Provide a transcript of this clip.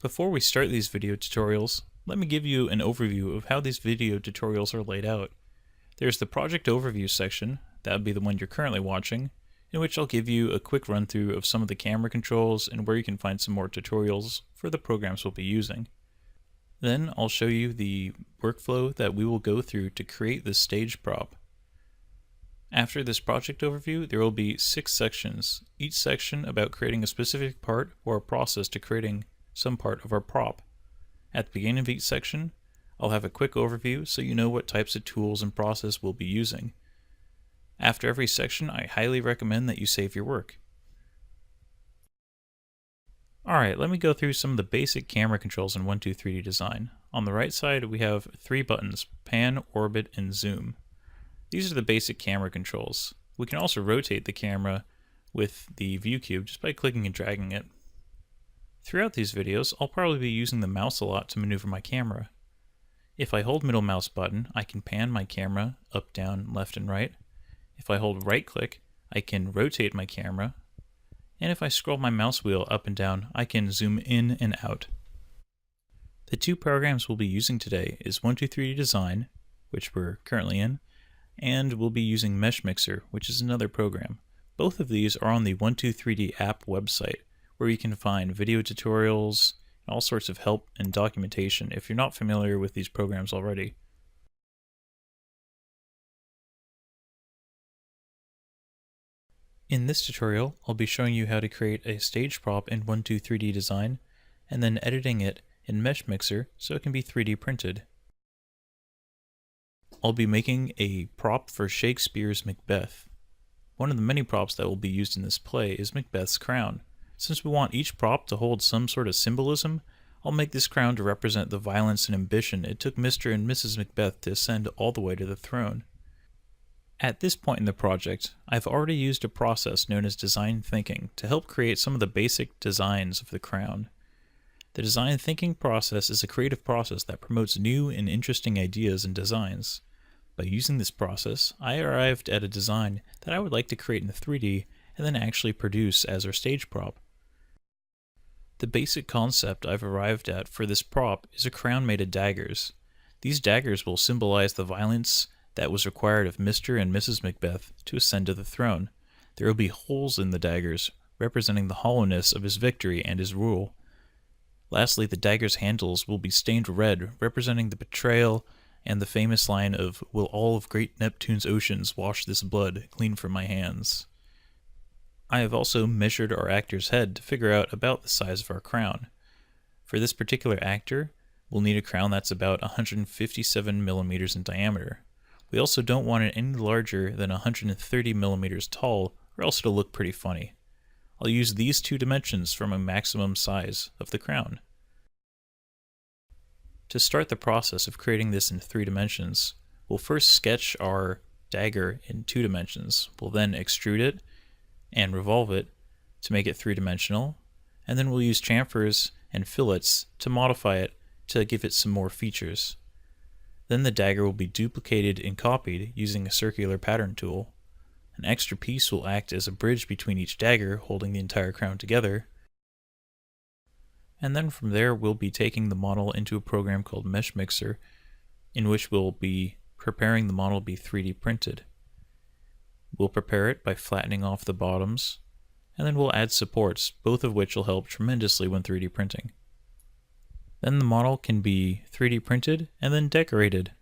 Before we start these video tutorials, let me give you an overview of how these video tutorials are laid out. There's the project overview section, that would be the one you're currently watching, in which I'll give you a quick run through of some of the camera controls and where you can find some more tutorials for the programs we'll be using. Then I'll show you the workflow that we will go through to create this stage prop. After this project overview, there will be 6 sections, each section about creating a specific part or a process to creating some part of our prop. At the beginning of each section, I'll have a quick overview so you know what types of tools and process we'll be using. After every section, I highly recommend that you save your work. Alright, let me go through some of the basic camera controls in 123D Design. On the right side, we have 3 buttons, Pan, Orbit, and Zoom. These are the basic camera controls. We can also rotate the camera with the view cube just by clicking and dragging it. Throughout these videos, I'll probably be using the mouse a lot to maneuver my camera. If I hold middle mouse button, I can pan my camera up, down, left, and right. If I hold right click, I can rotate my camera. And if I scroll my mouse wheel up and down, I can zoom in and out. The 2 programs we'll be using today is 123D Design, which we're currently in, and we'll be using Mesh Mixer, which is another program. Both of these are on the 123D app website, where you can find video tutorials, and all sorts of help and documentation if you're not familiar with these programs already. In this tutorial, I'll be showing you how to create a stage prop in 123D Design, and then editing it in Mesh Mixer so it can be 3D printed. I'll be making a prop for Shakespeare's Macbeth. One of the many props that will be used in this play is Macbeth's crown. Since we want each prop to hold some sort of symbolism, I'll make this crown to represent the violence and ambition it took Mr. and Mrs. Macbeth to ascend all the way to the throne. At this point in the project, I've already used a process known as design thinking to help create some of the basic designs of the crown. The design thinking process is a creative process that promotes new and interesting ideas and designs. By using this process, I arrived at a design that I would like to create in 3D and then actually produce as our stage prop. The basic concept I've arrived at for this prop is a crown made of daggers. These daggers will symbolize the violence that was required of Mr. and Mrs. Macbeth to ascend to the throne. There will be holes in the daggers, representing the hollowness of his victory and his rule. Lastly, the dagger's handles will be stained red, representing the betrayal and the famous line of, "Will all of great Neptune's oceans wash this blood clean from my hands?" I have also measured our actor's head to figure out about the size of our crown. For this particular actor, we'll need a crown that's about 157 millimeters in diameter. We also don't want it any larger than 130 millimeters tall, or else it'll look pretty funny. I'll use these 2 dimensions for my maximum size of the crown. To start the process of creating this in 3 dimensions, we'll first sketch our dagger in 2 dimensions. We'll then extrude it and revolve it to make it 3-dimensional, and then we'll use chamfers and fillets to modify it to give it some more features. Then the dagger will be duplicated and copied using a circular pattern tool. An extra piece will act as a bridge between each dagger, holding the entire crown together. And then from there we'll be taking the model into a program called Mesh Mixer, in which we'll be preparing the model to be 3D printed. We'll prepare it by flattening off the bottoms, and then we'll add supports, both of which will help tremendously when 3D printing. Then the model can be 3D printed and then decorated.